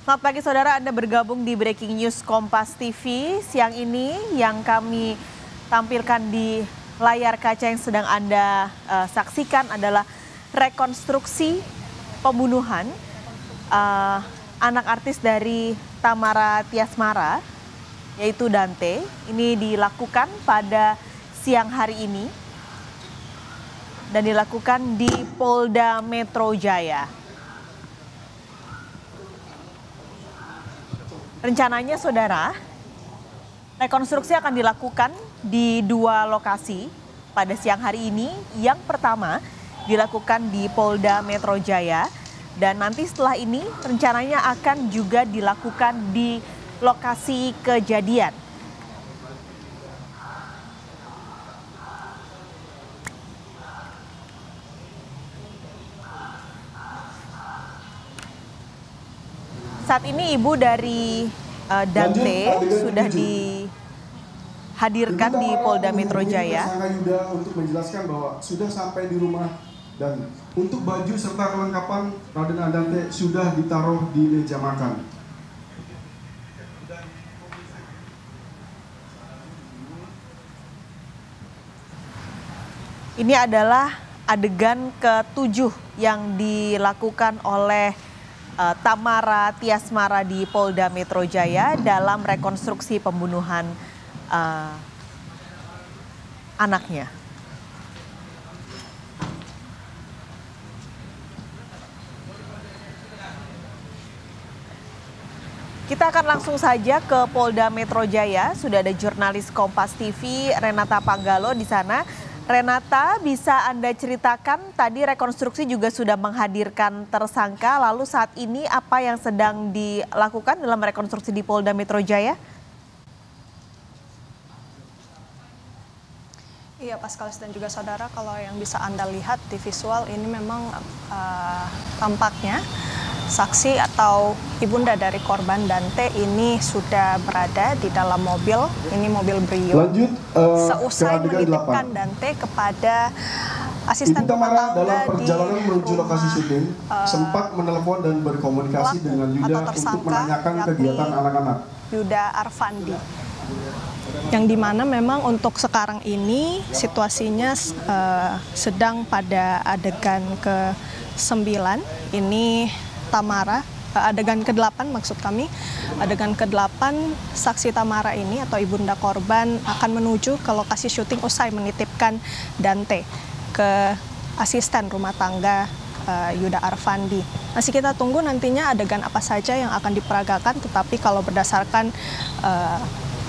Selamat pagi saudara, Anda bergabung di Breaking News Kompas TV. Siang ini yang kami tampilkan di layar kaca yang sedang Anda saksikan adalah rekonstruksi pembunuhan anak artis dari Thamara Tiasmara, yaitu Dante. Ini dilakukan pada siang hari ini dan dilakukan di Polda Metro Jaya. Rencananya saudara, rekonstruksi akan dilakukan di dua lokasi pada siang hari ini. Yang pertama dilakukan di Polda Metro Jaya dan nanti setelah ini rencananya akan juga dilakukan di lokasi kejadian. Saat ini ibu dari Dante sudah dihadirkan di Polda Metro Jaya. Tersangka Yuda untuk menjelaskan bahwa sudah sampai di rumah dan untuk baju serta kelengkapan Raden Dante sudah ditaruh di meja makan. Ini adalah adegan ke-7 yang dilakukan oleh Thamara Tiasmara di Polda Metro Jaya dalam rekonstruksi pembunuhan anaknya. Kita akan langsung saja ke Polda Metro Jaya. Sudah ada jurnalis Kompas TV Renata Panggalo di sana. Renata, bisa Anda ceritakan tadi rekonstruksi juga sudah menghadirkan tersangka, lalu saat ini apa yang sedang dilakukan dalam rekonstruksi di Polda Metro Jaya? Iya, Paskalis dan juga saudara, kalau yang bisa Anda lihat di visual ini memang tampaknya saksi atau ibunda dari korban Dante ini sudah berada di dalam mobil. Ini mobil Brio. Lanjut, seusai menitipkan Dante kepada asisten rumah tangga dalam perjalanan menuju lokasi syuting sempat menelepon dan berkomunikasi dengan Yuda untuk menanyakan kegiatan anak-anak. Yuda Arfandi. Yang dimana memang untuk sekarang ini situasinya sedang pada adegan ke-9. Ini Thamara, adegan ke-8 maksud kami, adegan ke-8 saksi Thamara ini atau ibunda korban akan menuju ke lokasi syuting usai menitipkan Dante ke asisten rumah tangga Yuda Arfandi. Masih kita tunggu nantinya adegan apa saja yang akan diperagakan, tetapi kalau berdasarkan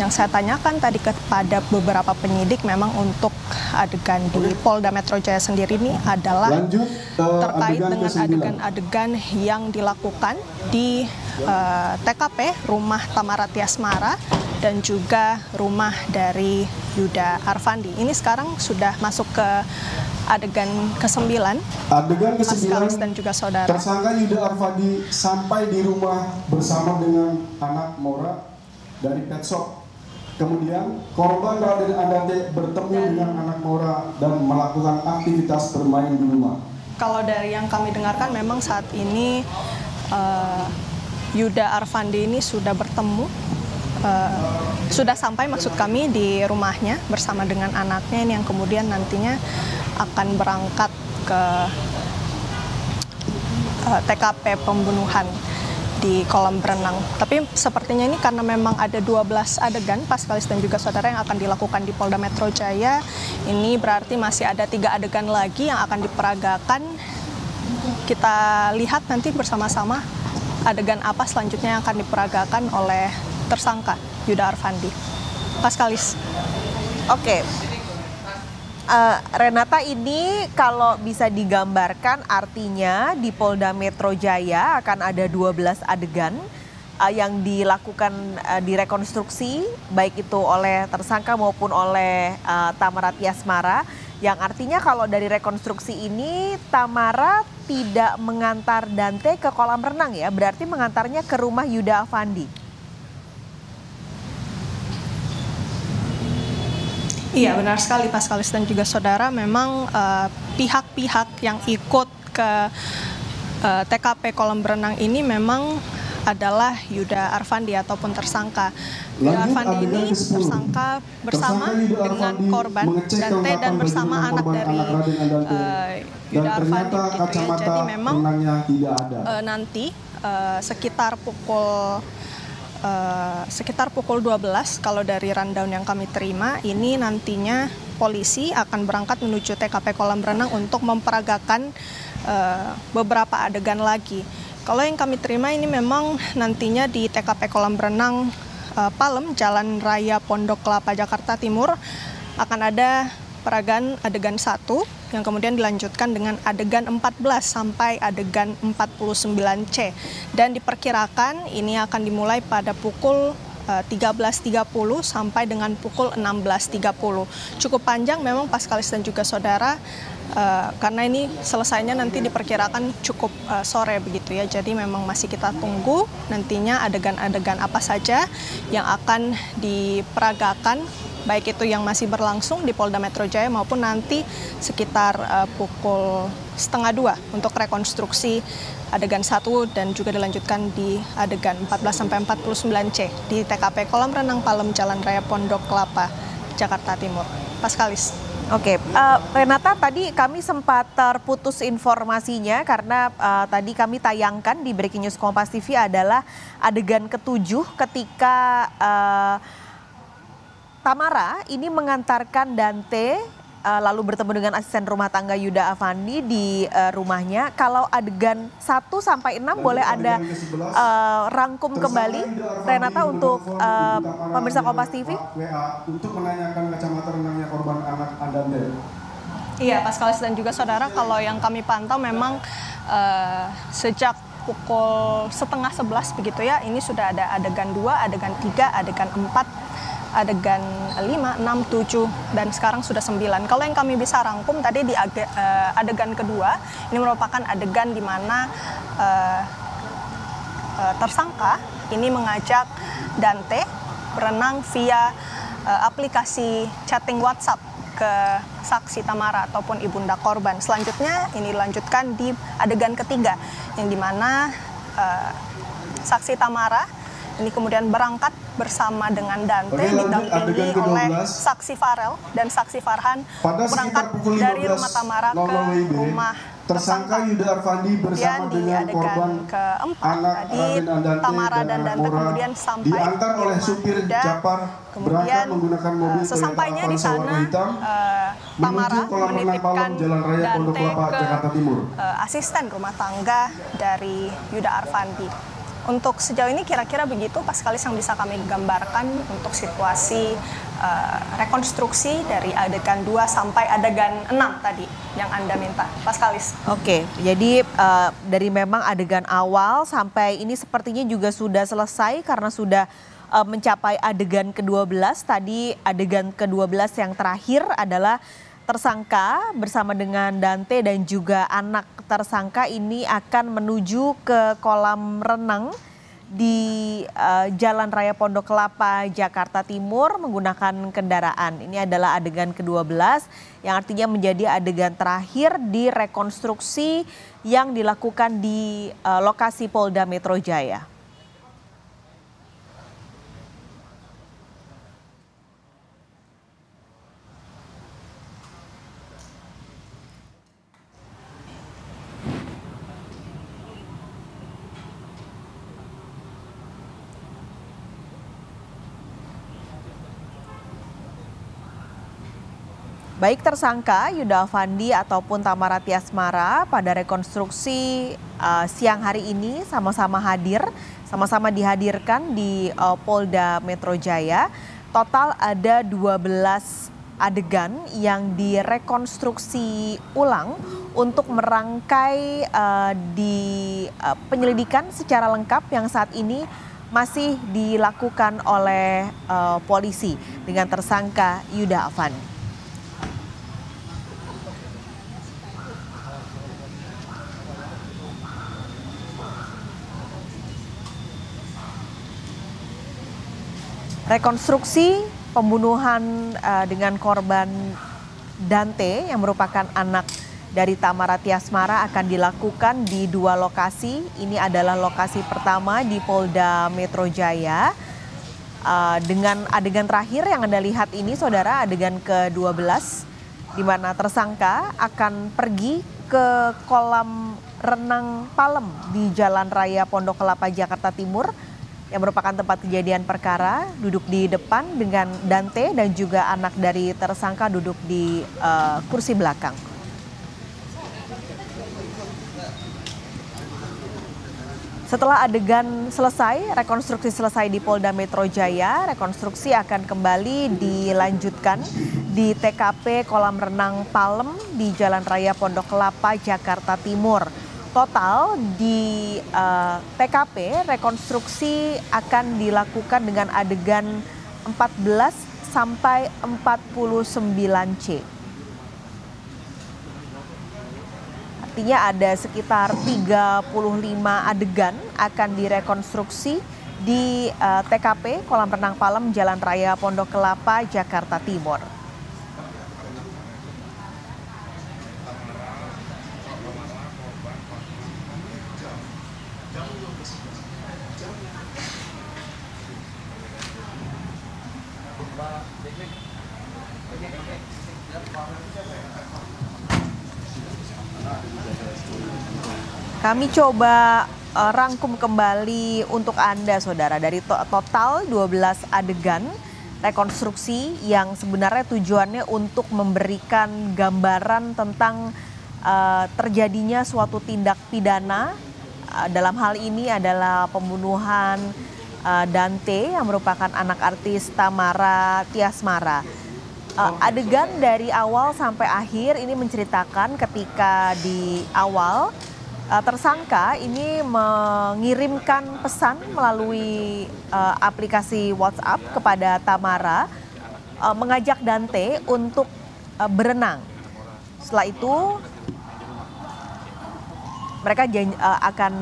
yang saya tanyakan tadi kepada beberapa penyidik, memang untuk adegan di Polda Metro Jaya sendiri ini adalah terkait dengan adegan-adegan yang dilakukan di TKP rumah Thamara Tiasmara dan juga rumah dari Yuda Arfandi. Ini sekarang sudah masuk ke adegan ke-9. Adegan ke-9 dan juga saudara. Tersangka Yuda Arfandi sampai di rumah bersama dengan anak Mora dari pet shop. Kemudian korban Raden Dante bertemu dengan anak Mora dan melakukan aktivitas bermain di rumah. Kalau dari yang kami dengarkan memang saat ini Yuda Arfandi ini sudah bertemu, sudah sampai maksud kami di rumahnya bersama dengan anaknya ini yang kemudian nantinya akan berangkat ke TKP pembunuhan di kolam berenang. Tapi sepertinya ini karena memang ada 12 adegan, Paskalis dan juga saudara, yang akan dilakukan di Polda Metro Jaya. Ini berarti masih ada 3 adegan lagi yang akan diperagakan. Kita lihat nanti bersama-sama adegan apa selanjutnya yang akan diperagakan oleh tersangka Yuda Arfandi. Paskalis. Oke. Renata, ini kalau bisa digambarkan artinya di Polda Metro Jaya akan ada 12 adegan yang dilakukan direkonstruksi baik itu oleh tersangka maupun oleh Thamara Tiasmara, yang artinya kalau dari rekonstruksi ini Thamara tidak mengantar Dante ke kolam renang ya, berarti mengantarnya ke rumah Yuda Arfandi. Iya, benar sekali Paskalis dan juga saudara, memang pihak-pihak yang ikut ke TKP kolam berenang ini memang adalah Yuda Arfandi ataupun tersangka. Yuda Lanjut Arfandi adegan ini ke-10. tersangka bersama Tersangka Yuda dengan Arfandi korban mengecek Dante dan kelengkapan bersama baju anak korban dari anak Raden Andante. Yuda Dan Arfandi ternyata begitu ya. kacamata Jadi memang renangnya tidak ada. nanti sekitar pukul 12 kalau dari rundown yang kami terima, ini nantinya polisi akan berangkat menuju TKP kolam renang untuk memperagakan beberapa adegan lagi. Kalau yang kami terima ini memang nantinya di TKP kolam renang Palem, Jalan Raya Pondok Kelapa, Jakarta Timur, akan ada peragaan adegan 1 yang kemudian dilanjutkan dengan adegan 14 sampai adegan 49C. Dan diperkirakan ini akan dimulai pada pukul 13.30 sampai dengan pukul 16.30. Cukup panjang memang Paskalis dan juga saudara, karena ini selesainya nanti diperkirakan cukup sore begitu ya. Jadi memang masih kita tunggu nantinya adegan-adegan apa saja yang akan diperagakan, baik itu yang masih berlangsung di Polda Metro Jaya maupun nanti sekitar pukul 1:30 untuk rekonstruksi adegan 1 dan juga dilanjutkan di adegan 14 sampai 49C di TKP Kolam Renang Palem, Jalan Raya Pondok Kelapa, Jakarta Timur. Paskalis. Oke, Renata, tadi kami sempat terputus informasinya karena tadi kami tayangkan di Breaking News Kompas TV adalah adegan ke-7 ketika Tamara ini mengantarkan Dante lalu bertemu dengan asisten rumah tangga Yuda Arfandi di rumahnya. Kalau adegan 1 sampai 6 boleh Anda rangkum kembali, Renata, untuk pemirsa Kompas TV. Untuk menanyakan kacamata renangnya korban anak Andante. Iya, Paskalis dan juga saudara, kalau yang kami pantau memang sejak pukul 10:30 begitu ya, ini sudah ada adegan 2, adegan 3, adegan 4, adegan 5, 6, 7, dan sekarang sudah 9. Kalau yang kami bisa rangkum tadi di adegan kedua, ini merupakan adegan di mana tersangka ini mengajak Dante berenang via aplikasi chatting WhatsApp ke saksi Tamara ataupun ibunda korban. Selanjutnya ini dilanjutkan di adegan ketiga, yang di mana saksi Tamara ini kemudian berangkat bersama dengan Dante, didampingi oleh saksi Farel dan saksi Farhan, berangkat dari rumah Tamara ke rumah tersangka Yuda Arfandi bersama dengan korban anak Raden Andante Tamara dan Dante kemudian sampai diantar oleh supir Japar berangkat menggunakan mobil sesampainya di Toyota Avanza warna sana hitam Tamara menuju kolam renang Palem, Jalan Raya Pondok Kelapa, Jakarta Timur. Asisten rumah tangga dari Yuda Arfandi. Untuk sejauh ini kira-kira begitu Paskalis yang bisa kami gambarkan untuk situasi rekonstruksi dari adegan 2 sampai adegan 6 tadi yang Anda minta, Paskalis. Oke, jadi dari memang adegan awal sampai ini sepertinya juga sudah selesai karena sudah mencapai adegan ke-12. Tadi adegan ke-12 yang terakhir adalah tersangka bersama dengan Dante dan juga anak tersangka ini akan menuju ke kolam renang di Jalan Raya Pondok Kelapa, Jakarta Timur menggunakan kendaraan. Ini adalah adegan ke-12 yang artinya menjadi adegan terakhir di rekonstruksi yang dilakukan di lokasi Polda Metro Jaya. Baik tersangka Yuda Arfandi ataupun Tamara Tiasmara pada rekonstruksi siang hari ini sama-sama dihadirkan di Polda Metro Jaya. Total ada 12 adegan yang direkonstruksi ulang untuk merangkai di penyelidikan secara lengkap yang saat ini masih dilakukan oleh polisi dengan tersangka Yuda Arfandi. Rekonstruksi pembunuhan dengan korban Dante yang merupakan anak dari Tamara Tiasmara akan dilakukan di 2 lokasi. Ini adalah lokasi pertama di Polda Metro Jaya. Dengan adegan terakhir yang Anda lihat ini, saudara, adegan ke-12, di mana tersangka akan pergi ke kolam renang Palem di Jalan Raya Pondok Kelapa, Jakarta Timur, yang merupakan tempat kejadian perkara. Duduk di depan dengan Dante dan juga anak dari tersangka duduk di kursi belakang. Setelah adegan selesai, rekonstruksi selesai di Polda Metro Jaya, rekonstruksi akan kembali dilanjutkan di TKP kolam renang Palem di Jalan Raya Pondok Kelapa, Jakarta Timur. Total di TKP rekonstruksi akan dilakukan dengan adegan 14 sampai 49C. Artinya ada sekitar 35 adegan akan direkonstruksi di TKP kolam renang Palem Jalan Raya Pondok Kelapa, Jakarta Timur. Kami coba rangkum kembali untuk Anda, saudara, dari total 12 adegan rekonstruksi yang sebenarnya tujuannya untuk memberikan gambaran tentang terjadinya suatu tindak pidana. Dalam hal ini adalah pembunuhan Dante yang merupakan anak artis Tamara Tiasmara. Adegan dari awal sampai akhir ini menceritakan ketika di awal tersangka ini mengirimkan pesan melalui aplikasi WhatsApp kepada Tamara, mengajak Dante untuk berenang. Setelah itu mereka akan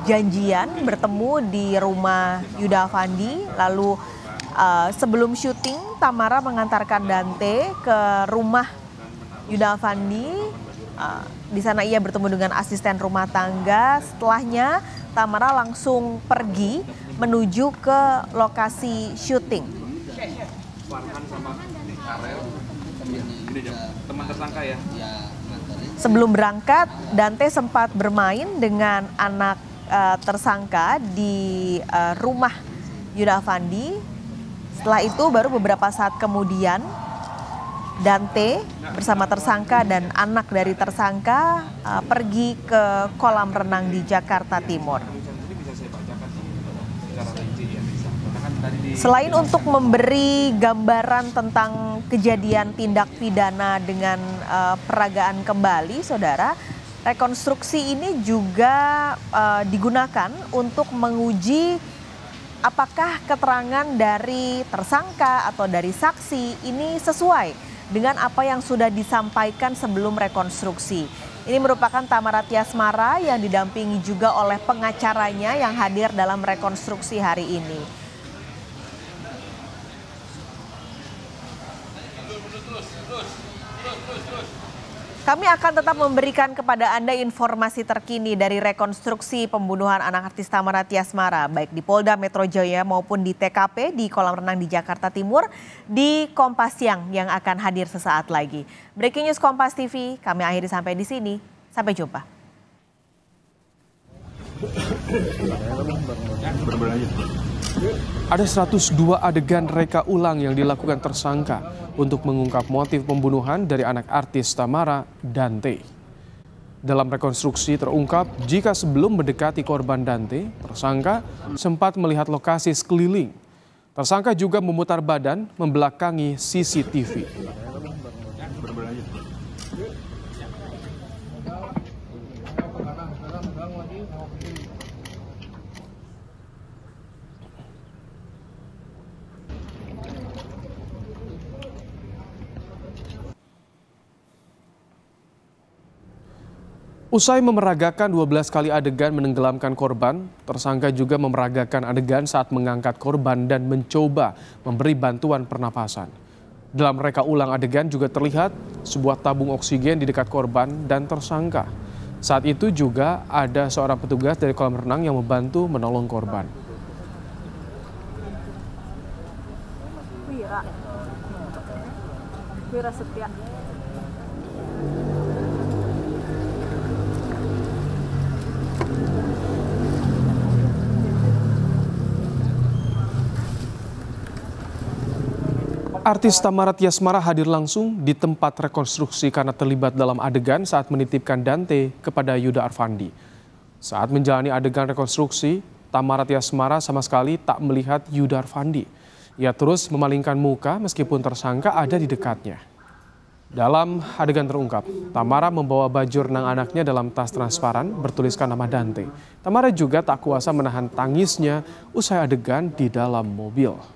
janjian bertemu di rumah Yuda Afandi. Lalu sebelum syuting, Tamara mengantarkan Dante ke rumah Yuda Afandi. Di sana ia bertemu dengan asisten rumah tangga. Setelahnya Tamara langsung pergi menuju ke lokasi syuting. Teman tersangka ya. Sebelum berangkat, Dante sempat bermain dengan anak tersangka di rumah Yuda Afandi. Setelah itu baru beberapa saat kemudian Dante bersama tersangka dan anak dari tersangka pergi ke kolam renang di Jakarta Timur. Selain untuk memberi gambaran tentang kejadian tindak pidana dengan peragaan kembali, saudara, rekonstruksi ini juga digunakan untuk menguji apakah keterangan dari tersangka atau dari saksi ini sesuai dengan apa yang sudah disampaikan sebelum rekonstruksi. Ini merupakan Tamara Tiasmara yang didampingi juga oleh pengacaranya yang hadir dalam rekonstruksi hari ini. Kami akan tetap memberikan kepada Anda informasi terkini dari rekonstruksi pembunuhan anak artis Tamara Tiasmara, baik di Polda Metro Jaya maupun di TKP di kolam renang di Jakarta Timur, di Kompas Siang yang akan hadir sesaat lagi. Breaking News Kompas TV, kami akhiri sampai di sini. Sampai jumpa. Ada 102 adegan reka ulang yang dilakukan tersangka untuk mengungkap motif pembunuhan dari anak artis Tamara, Dante. Dalam rekonstruksi terungkap jika sebelum mendekati korban Dante, tersangka sempat melihat lokasi sekeliling. Tersangka juga memutar badan membelakangi CCTV. Usai memeragakan 12 kali adegan menenggelamkan korban, tersangka juga memeragakan adegan saat mengangkat korban dan mencoba memberi bantuan pernapasan. Dalam reka ulang adegan juga terlihat sebuah tabung oksigen di dekat korban dan tersangka. Saat itu juga ada seorang petugas dari kolam renang yang membantu menolong korban. Wira Setia. Artis Tamara Tiasmara hadir langsung di tempat rekonstruksi karena terlibat dalam adegan saat menitipkan Dante kepada Yuda Arfandi. Saat menjalani adegan rekonstruksi, Tamara Tiasmara sama sekali tak melihat Yuda Arfandi. Ia terus memalingkan muka meskipun tersangka ada di dekatnya. Dalam adegan terungkap, Tamara membawa baju renang anaknya dalam tas transparan bertuliskan nama Dante. Tamara juga tak kuasa menahan tangisnya usai adegan di dalam mobil.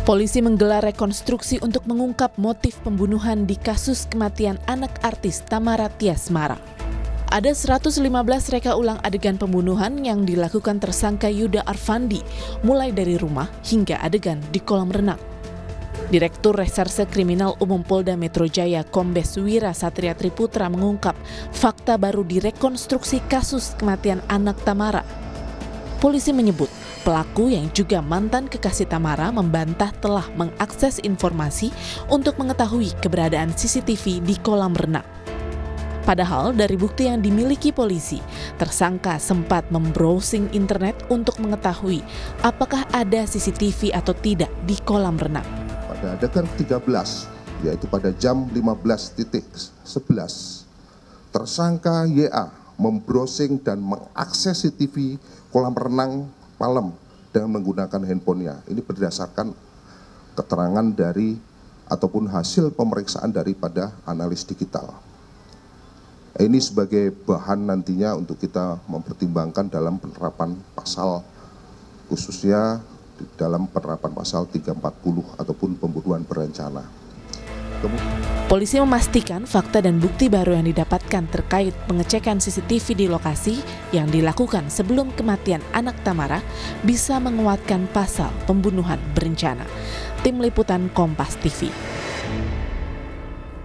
Polisi menggelar rekonstruksi untuk mengungkap motif pembunuhan di kasus kematian anak artis Tamara Tiasmara. Ada 115 reka ulang adegan pembunuhan yang dilakukan tersangka Yuda Arfandi, mulai dari rumah hingga adegan di kolam renang. Direktur Reserse Kriminal Umum Polda Metro Jaya Kombes Wira Satria Triputra mengungkap fakta baru di rekonstruksi kasus kematian anak Tamara. Polisi menyebut pelaku yang juga mantan kekasih Tamara membantah telah mengakses informasi untuk mengetahui keberadaan CCTV di kolam renang. Padahal dari bukti yang dimiliki polisi, tersangka sempat membrowsing internet untuk mengetahui apakah ada CCTV atau tidak di kolam renang. Pada adegan 13, yaitu pada jam 15.11, tersangka YA membrowsing dan mengakses CCTV kolam renang malam dengan menggunakan handphonenya. Ini berdasarkan keterangan dari ataupun hasil pemeriksaan daripada analis digital. Ini sebagai bahan nantinya untuk kita mempertimbangkan dalam penerapan pasal, khususnya dalam penerapan pasal 340 ataupun pembunuhan berencana. Polisi memastikan fakta dan bukti baru yang didapatkan terkait pengecekan CCTV di lokasi yang dilakukan sebelum kematian anak Tamara bisa menguatkan pasal pembunuhan berencana. Tim Liputan Kompas TV.